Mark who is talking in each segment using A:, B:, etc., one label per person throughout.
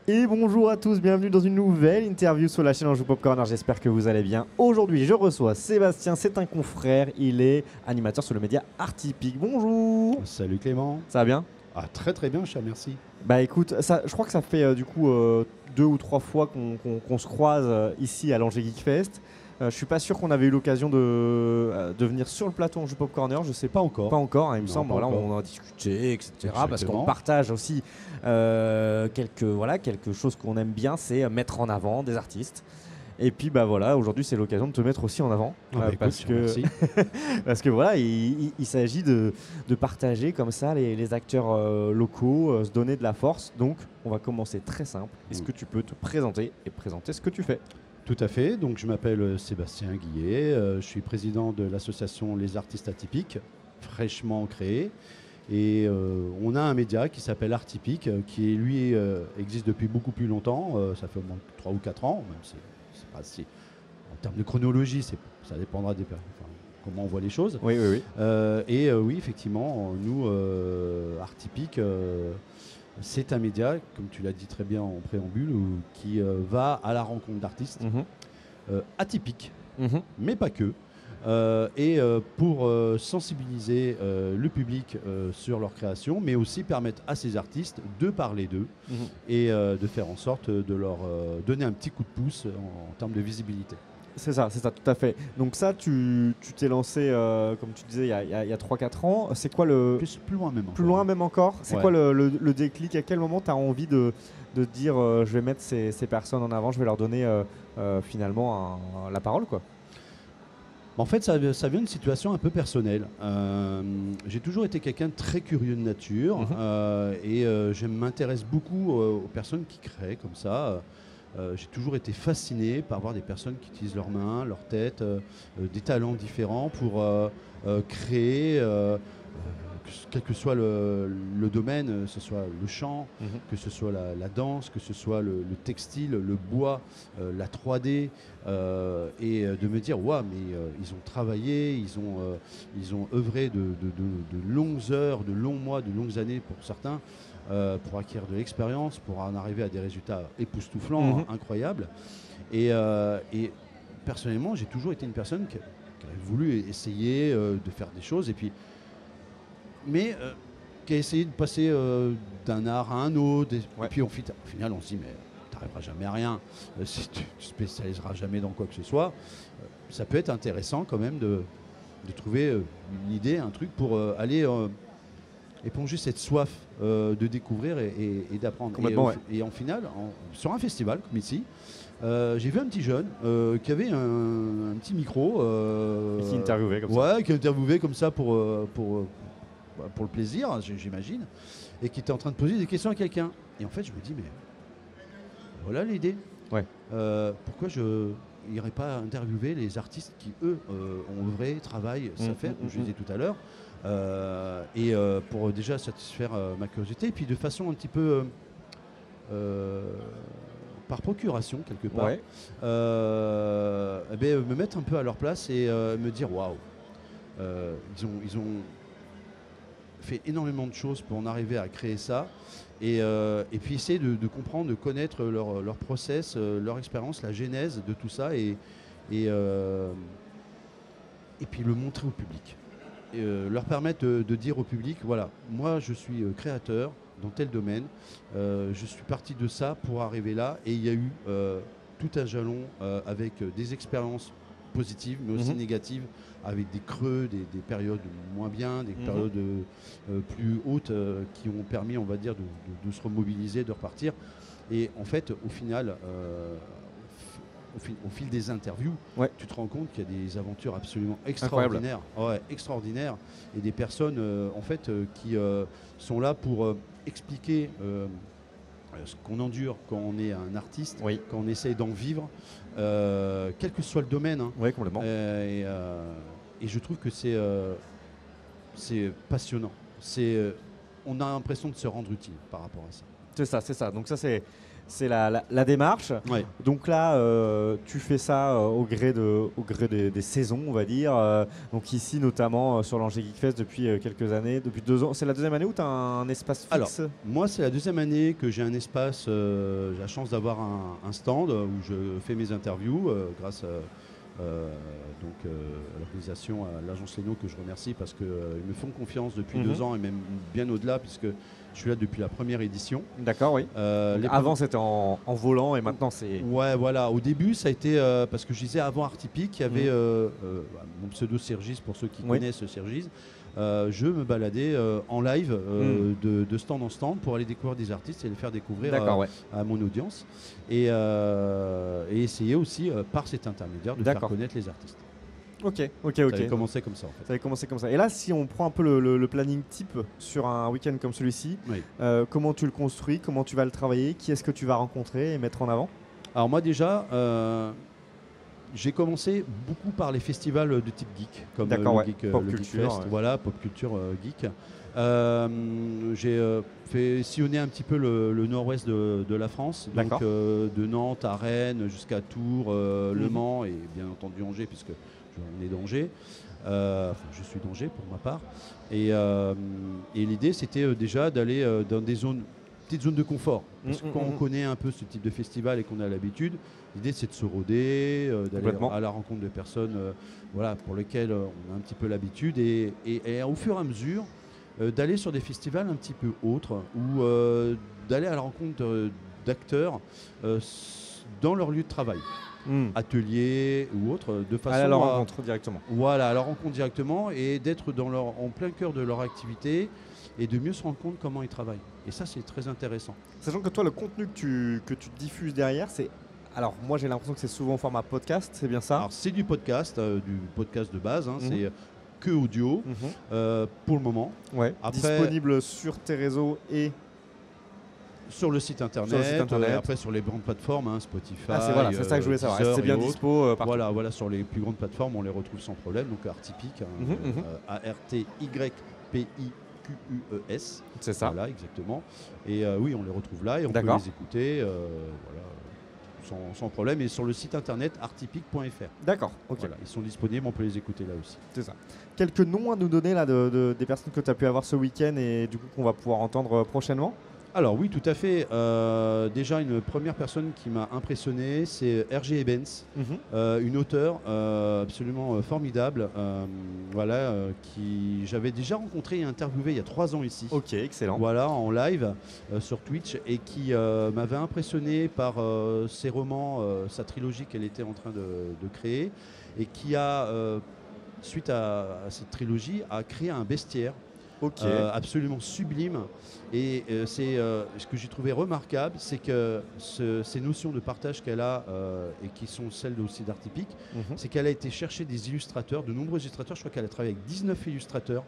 A: Et bonjour à tous, bienvenue dans une nouvelle interview sur la chaîne Anjou Popcorn. J'espère que vous allez bien. Aujourd'hui, je reçois Sébastien, c'est un confrère, il est animateur sur le média Artipic. Bonjour.
B: Salut Clément.
A: Ça va bien?
B: Ah, très très bien, cher, merci.
A: Bah écoute, je crois que ça fait du coup 2 ou 3 fois qu'on se croise ici à l'Angers Geek Fest. Je suis pas sûr qu'on avait eu l'occasion de venir sur le plateau Anjou Popcorner, je sais
B: Pas encore.
A: Pas encore, hein, il me
B: Non,
A: semble.
B: pas
A: Voilà,
B: encore.
A: on a discuté, etc. Parce
B: Exactement.
A: qu'on partage aussi quelque chose qu'on aime bien, c'est mettre en avant des artistes. Et puis bah voilà, aujourd'hui c'est l'occasion de te mettre aussi en avant
B: Ah bah écoute,
A: parce que
B: merci.
A: parce que voilà, il s'agit de partager comme ça les acteurs locaux, se donner de la force. Donc on va commencer très simple. Est-ce que tu peux te présenter et présenter ce que tu fais?
B: Tout à fait. Donc, je m'appelle Sébastien Guillet. Je suis président de l'association Les Artistes Atypiques, fraîchement créée. Et on a un média qui s'appelle Artipic, qui lui existe depuis beaucoup plus longtemps. Ça fait au moins 3 ou 4 ans, même si c'est pas si. En termes de chronologie, ça dépendra comment on voit les choses.
A: Oui, oui, oui.
B: Oui, effectivement, nous, Artipic, c'est un média, comme tu l'as dit très bien en préambule, qui va à la rencontre d'artistes atypiques, mais pas que. Pour sensibiliser le public sur leur création, mais aussi permettre à ces artistes de parler d'eux et de faire en sorte de leur donner un petit coup de pouce en termes de visibilité.
A: C'est ça, tout à fait. Donc ça, tu t'es lancé, comme tu disais, il y a 3-4 ans. C'est quoi le...
B: Plus loin même.
A: Plus loin même encore. C'est
B: Ouais.
A: quoi le déclic? À quel moment tu as envie de dire je vais mettre ces personnes en avant, je vais leur donner finalement la parole, quoi?
B: En fait, ça vient d'une situation un peu personnelle. J'ai toujours été quelqu'un de très curieux de nature je m'intéresse beaucoup aux personnes qui créent comme ça. J'ai toujours été fasciné par voir des personnes qui utilisent leurs mains, leur tête, des talents différents pour créer, quel que soit le domaine, que ce soit le chant, que ce soit la danse, que ce soit le textile, le bois, la 3D, et de me dire, waouh, mais ils ont travaillé, ils ont œuvré de longues heures, de longs mois, de longues années pour certains, pour acquérir de l'expérience, pour en arriver à des résultats époustouflants, incroyables. Et personnellement, j'ai toujours été une personne qui a voulu essayer de faire des choses, mais qui a essayé de passer d'un art à un autre. Et puis au final, on se dit, mais tu n'arriveras jamais à rien. Si tu ne spécialiseras jamais dans quoi que ce soit, ça peut être intéressant quand même de trouver une idée, un truc pour aller éponger cette soif de découvrir et d'apprendre. Et en final, sur un festival comme ici, j'ai vu un petit jeune qui avait un petit micro.
A: Qui interviewait comme ça.
B: Ouais, qui interviewait comme ça pour le plaisir, j'imagine, et qui était en train de poser des questions à quelqu'un. Et en fait, je me dis, mais voilà l'idée.
A: Ouais.
B: Pourquoi je n'irais pas interviewer les artistes qui, eux, ont œuvré, travaillent, savent faire, comme je disais tout à l'heure, pour déjà satisfaire ma curiosité, et puis de façon un petit peu par procuration, quelque part, me mettre un peu à leur place et me dire, waouh, ils ont fait énormément de choses pour en arriver à créer ça et puis essayer de comprendre, de connaître leur process, leur expérience, la genèse de tout ça et puis le montrer au public. Leur permettre de dire au public, voilà, moi je suis créateur dans tel domaine, je suis parti de ça pour arriver là et il y a eu tout un jalon avec des expériences positives mais aussi négatives, avec des creux, des périodes moins bien, des périodes plus hautes qui ont permis, on va dire, de se remobiliser, de repartir. Et en fait, au final, au fil des interviews, tu te rends compte qu'il y a des aventures absolument extraordinaires, extraordinaires, et des personnes qui sont là pour expliquer ce qu'on endure quand on est un artiste, quand on essaye d'en vivre, quel que soit le domaine.
A: Oui, complètement.
B: Et je trouve que c'est passionnant. On a l'impression de se rendre utile par rapport à ça.
A: C'est ça. Donc ça, c'est c'est la démarche.
B: Ouais.
A: Donc là, tu fais ça au gré des saisons, on va dire. Donc ici, notamment sur l'Angers Geek Fest depuis quelques années, depuis 2 ans. C'est la deuxième année où tu as un espace fixe?
B: Alors, moi, c'est la deuxième année que j'ai un espace, j'ai la chance d'avoir un stand où je fais mes interviews grâce à l'organisation, à l'agence Leno, que je remercie parce qu'ils me font confiance depuis 2 ans et même bien au-delà, puisque je suis là depuis la première édition.
A: D'accord, oui. Avant, c'était en volant et maintenant, c'est...
B: Ouais, voilà. Au début, ça a été... parce que je disais, avant Artipic, il y avait mon pseudo Sergis, pour ceux qui connaissent Sergis. Je me baladais en live de stand en stand pour aller découvrir des artistes et les faire découvrir à mon audience. Et essayer aussi, par cet intermédiaire, de faire connaître les artistes.
A: Ok.
B: Ça avait commencé comme ça, en fait.
A: Ça avait commencé comme ça. Et là, si on prend un peu le planning type sur un week-end comme celui-ci, comment tu le construis, comment tu vas le travailler, qui est-ce que tu vas rencontrer et mettre en avant?
B: Alors moi déjà, j'ai commencé beaucoup par les festivals de type geek, comme le Geek Fest, voilà, Pop Culture Geek. J'ai fait sillonner un petit peu le nord-ouest de la France, donc de Nantes à Rennes jusqu'à Tours, Le Mans et bien entendu Angers, puisque on est d'Angers. Je suis d'Angers pour ma part. Et l'idée, c'était déjà d'aller dans des petites zones de confort. Parce que quand on connaît un peu ce type de festival et qu'on a l'habitude, l'idée, c'est de se rôder, d'aller à la rencontre de personnes pour lesquelles on a un petit peu l'habitude. Et au fur et à mesure, d'aller sur des festivals un petit peu autres ou d'aller à la rencontre d'acteurs dans leur lieu de travail. Ateliers ou autres, de façon
A: à leur rencontre directement.
B: Voilà, à leur rencontre directement et d'être en plein cœur de leur activité et de mieux se rendre compte comment ils travaillent. Et ça, c'est très intéressant.
A: Sachant que toi, le contenu que tu diffuses derrière, c'est... Alors, moi, j'ai l'impression que c'est souvent en format podcast, c'est bien ça?
B: Alors, c'est du podcast de base, c'est que audio pour le moment.
A: Ouais. Après, disponible sur tes réseaux et...
B: Sur le site internet, après sur les grandes plateformes, Spotify.
A: C'est ça que je voulais savoir. C'est bien dispo partout.
B: Voilà, sur les plus grandes plateformes, on les retrouve sans problème. Donc Artipic, ARTYPIQUES.
A: C'est ça.
B: Voilà, exactement. Et oui, on les retrouve là et on peut les écouter sans problème. Et sur le site internet artipic.fr.
A: D'accord, ok.
B: Voilà, ils sont disponibles, on peut les écouter là aussi.
A: C'est ça. Quelques noms à nous donner là des personnes que tu as pu avoir ce week-end et du coup qu'on va pouvoir entendre prochainement?
B: Alors oui, tout à fait. Déjà, une première personne qui m'a impressionné, c'est R.G. Ebens, une auteure absolument formidable, qui j'avais déjà rencontré et interviewé il y a 3 ans ici.
A: Ok, excellent.
B: Voilà, en live sur Twitch et qui m'avait impressionné par ses romans, sa trilogie qu'elle était en train de créer et qui a, suite à cette trilogie, a créé un bestiaire. Absolument sublime et ce que j'ai trouvé remarquable, c'est que ces notions de partage qu'elle a et qui sont celles aussi d'Artipic, c'est qu'elle a été chercher des illustrateurs, de nombreux illustrateurs. Je crois qu'elle a travaillé avec 19 illustrateurs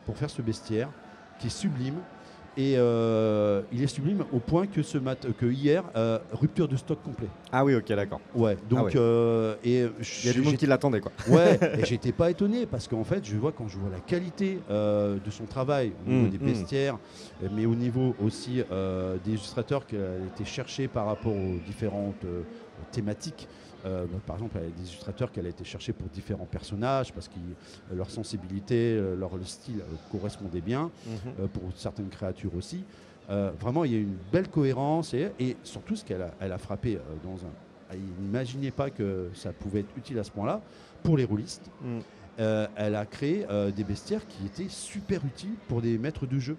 B: pour faire ce bestiaire qui est sublime. Et il est sublime au point que hier, rupture de stock complet.
A: Ah oui, ok, d'accord.
B: Ouais, donc
A: il y a du monde qui l'attendait, quoi.
B: Ouais, et j'étais pas étonné parce qu'en fait, quand je vois la qualité de son travail au niveau des bestiaires, mais au niveau aussi des illustrateurs qu'elle a été chercher par rapport aux différentes thématiques. Par exemple, il y a des illustrateurs qu'elle a été chercher pour différents personnages parce que leur sensibilité, le style correspondait bien, pour certaines créatures aussi. Vraiment, il y a une belle cohérence et surtout ce qu'elle a frappé elle n'imaginait pas que ça pouvait être utile à ce point-là pour les rôlistes. Elle a créé des bestiaires qui étaient super utiles pour des maîtres de jeu.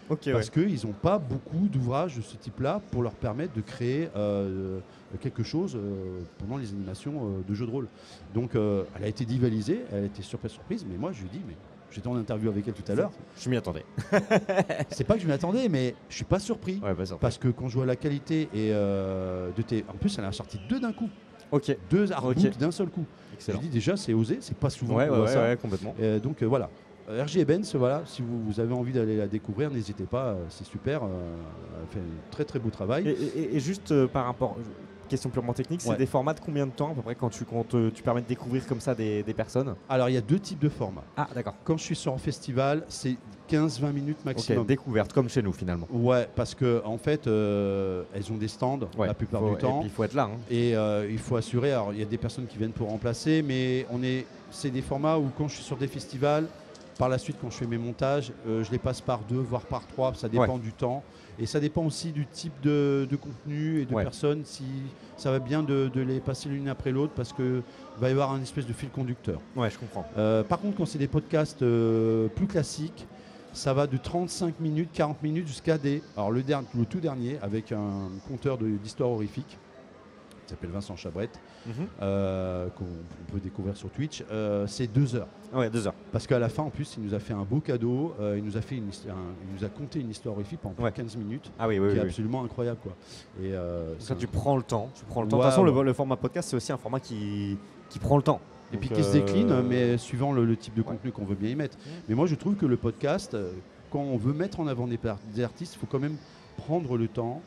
B: Parce qu'ils n'ont pas beaucoup d'ouvrages de ce type-là pour leur permettre de créer quelque chose pendant les animations de jeux de rôle. Donc elle a été divalisée, elle a été surprise, mais moi je lui dis, mais j'étais en interview avec elle tout à l'heure.
A: Je m'y attendais.
B: C'est pas que je m'y attendais, mais je suis pas surpris. Parce que quand je vois la qualité et en plus elle a sorti 2 d'un coup. 2 artbooks d'un seul coup. Excellent. Je dis déjà c'est osé, c'est pas souvent ça.
A: Complètement.
B: Donc voilà. R.G. Ebens, si vous avez envie d'aller la découvrir, n'hésitez pas, c'est super, elle fait un très très beau travail.
A: Et juste par rapport, question purement technique, c'est
B: Ouais.
A: des formats de combien de temps à peu près quand tu permets de découvrir comme ça des personnes?
B: Alors, il y a 2 types de formats.
A: Ah, d'accord.
B: Quand je suis sur un festival, c'est 15-20 minutes maximum.
A: Ok, découverte, comme chez nous finalement.
B: Ouais, parce que en fait, elles ont des stands la plupart du
A: Et
B: temps.
A: puis il faut être là. Hein.
B: Et il faut assurer. Alors, il y a des personnes qui viennent pour remplacer, mais c'est des formats où quand je suis sur des festivals, par la suite, quand je fais mes montages, je les passe par 2, voire par 3. Ça dépend du temps. Et ça dépend aussi du type de contenu et de personnes, si ça va bien de les passer l'une après l'autre, parce qu'il va y avoir un espèce de fil conducteur.
A: Ouais, je comprends.
B: Par contre, quand c'est des podcasts plus classiques, ça va de 35 minutes, 40 minutes jusqu'à alors le tout dernier, avec un conteur d'histoires horrifiques, qui s'appelle Vincent Chabrette, qu'on peut découvrir sur Twitch, c'est 2 heures.
A: Ouais, 2 heures.
B: Parce qu'à la fin, en plus, il nous a fait un beau cadeau, il nous a conté une histoire horrifique pendant 15 minutes, qui est absolument incroyable, quoi. Et,
A: ça, tu prends le temps. De toute façon, le format podcast, c'est aussi un format qui prend le temps.
B: Et puis qui se décline, mais suivant le type de contenu qu'on veut bien y mettre. Mais moi, je trouve que le podcast, quand on veut mettre en avant des artistes, il faut quand même prendre le temps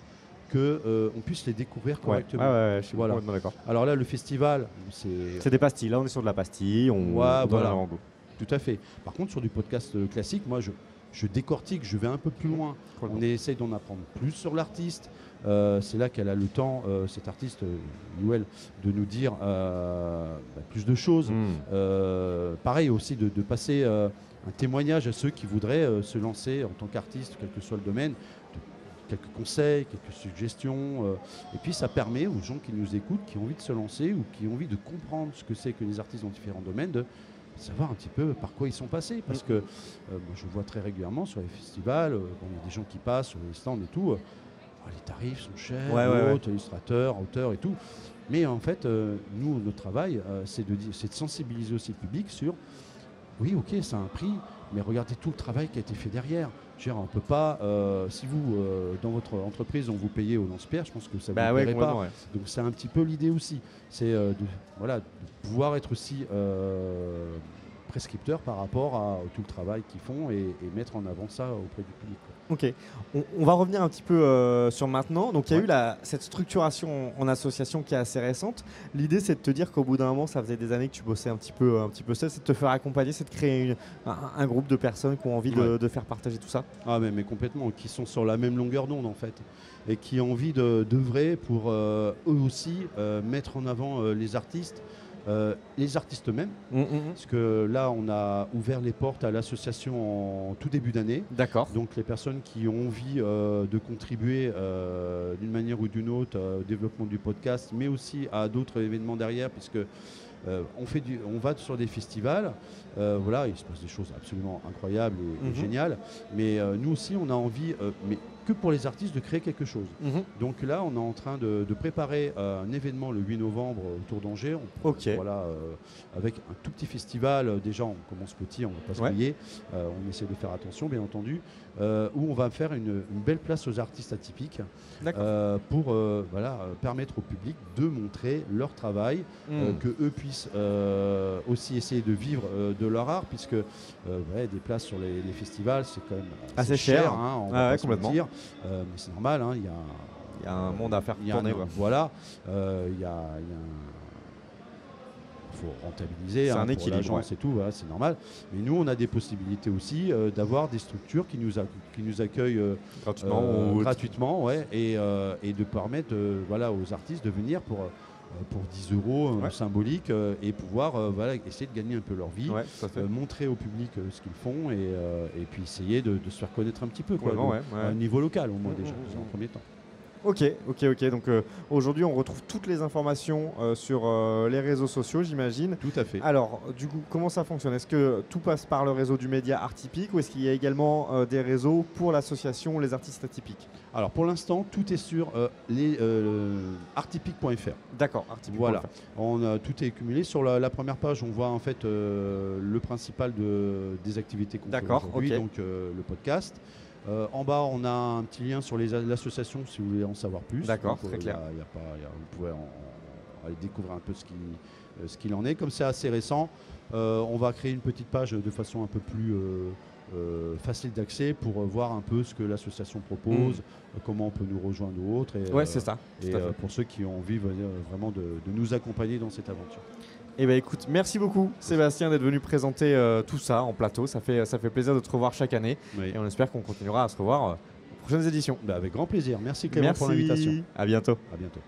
B: qu'on puisse les découvrir correctement.
A: Ouais, je suis complètement d'accord.
B: Alors là, le festival,
A: c'est des pastilles. Là, on est sur de la pastille. On donne un goût.
B: Tout à fait. Par contre, sur du podcast classique, moi, je décortique, je vais un peu plus loin. On essaye d'en apprendre plus sur l'artiste. C'est là qu'elle a le temps, cet artiste, Youel, de nous dire plus de choses. Pareil aussi, de passer un témoignage à ceux qui voudraient se lancer en tant qu'artiste, quel que soit le domaine. Quelques conseils, quelques suggestions. Et puis ça permet aux gens qui nous écoutent, qui ont envie de se lancer ou qui ont envie de comprendre ce que c'est que les artistes dans différents domaines, de savoir un petit peu par quoi ils sont passés. Parce que moi, je vois très régulièrement sur les festivals, il y a des gens qui passent sur les stands et tout. Les tarifs sont chers, illustrateurs, auteurs et tout. Mais en fait, nous, notre travail, c'est de sensibiliser aussi le public sur oui, ok, c'est un prix, mais regardez tout le travail qui a été fait derrière. On ne peut pas, si vous, dans votre entreprise, on vous payez au lance-pierre, je pense que ça ne vous paierait pas. Ouais. Donc c'est un petit peu l'idée aussi. C'est de pouvoir être aussi prescripteur par rapport à tout le travail qu'ils font et mettre en avant ça auprès du public.
A: Ok, on va revenir un petit peu sur maintenant. Donc il y a eu cette structuration en association qui est assez récente. L'idée, c'est de te dire qu'au bout d'un moment, ça faisait des années que tu bossais un petit peu seul, c'est de te faire accompagner, c'est de créer un groupe de personnes qui ont envie de faire partager tout ça.
B: Ah mais complètement, qui sont sur la même longueur d'onde en fait, et qui ont envie d'œuvrer pour eux aussi mettre en avant les artistes eux-mêmes, parce que là on a ouvert les portes à l'association en tout début d'année.
A: D'accord.
B: Donc les personnes qui ont envie de contribuer d'une manière ou d'une autre au développement du podcast, mais aussi à d'autres événements derrière, puisque on va sur des festivals, il se passe des choses absolument incroyables et géniales, mais nous aussi on a envie, mais que pour les artistes, de créer quelque chose. Donc là on est en train de préparer un événement le 8 novembre autour d'Angers, avec un tout petit festival. Déjà on commence petit, on ne va pas se payer, on essaie de faire attention bien entendu, où on va faire une belle place aux artistes atypiques, pour permettre au public de montrer leur travail, que eux puissent aussi essayer de vivre de leur art, puisque des places sur les festivals, c'est quand même
A: assez cher,
B: on va pas se
A: complètement
B: mentir, mais c'est normal, il
A: y a un monde à faire tourner.
B: Il faut rentabiliser,
A: c'est un
B: pour
A: équilibre,
B: l'agence et tout, c'est normal. Mais nous, on a des possibilités aussi d'avoir des structures qui nous accueillent gratuitement, et de permettre aux artistes de venir pour 10 euros symbolique, et pouvoir essayer de gagner un peu leur vie, montrer au public ce qu'ils font, et puis essayer de se faire connaître un petit peu, à un niveau local au moins déjà, en premier temps.
A: Ok. Donc aujourd'hui, on retrouve toutes les informations sur les réseaux sociaux, j'imagine.
B: Tout à fait.
A: Alors, du coup, comment ça fonctionne? Est-ce que tout passe par le réseau du média Artypique, ou est-ce qu'il y a également des réseaux pour l'association Les Artistes Atypiques?
B: Alors, pour l'instant, tout est sur artypique.fr.
A: D'accord, artypique.fr.
B: Voilà. Tout est cumulé. Sur la première page, on voit en fait le principal des activités qu'on fait aujourd'hui, donc le podcast. En bas, on a un petit lien sur l'association si vous voulez en savoir plus.
A: D'accord, très clair.
B: Vous pouvez aller découvrir un peu ce qu'il en est. Comme c'est assez récent, on va créer une petite page de façon un peu plus facile d'accès pour voir un peu ce que l'association propose, comment on peut nous rejoindre ou autre.
A: Ouais, c'est ça.
B: Et pour ceux qui ont envie vraiment de nous accompagner dans cette aventure.
A: Eh bien écoute, merci beaucoup Sébastien d'être venu présenter tout ça en plateau. Ça fait plaisir de te revoir chaque année.
B: Oui.
A: Et on espère qu'on continuera à se revoir aux prochaines éditions.
B: Avec grand plaisir. Merci Clément pour l'invitation.
A: À bientôt.
B: À bientôt.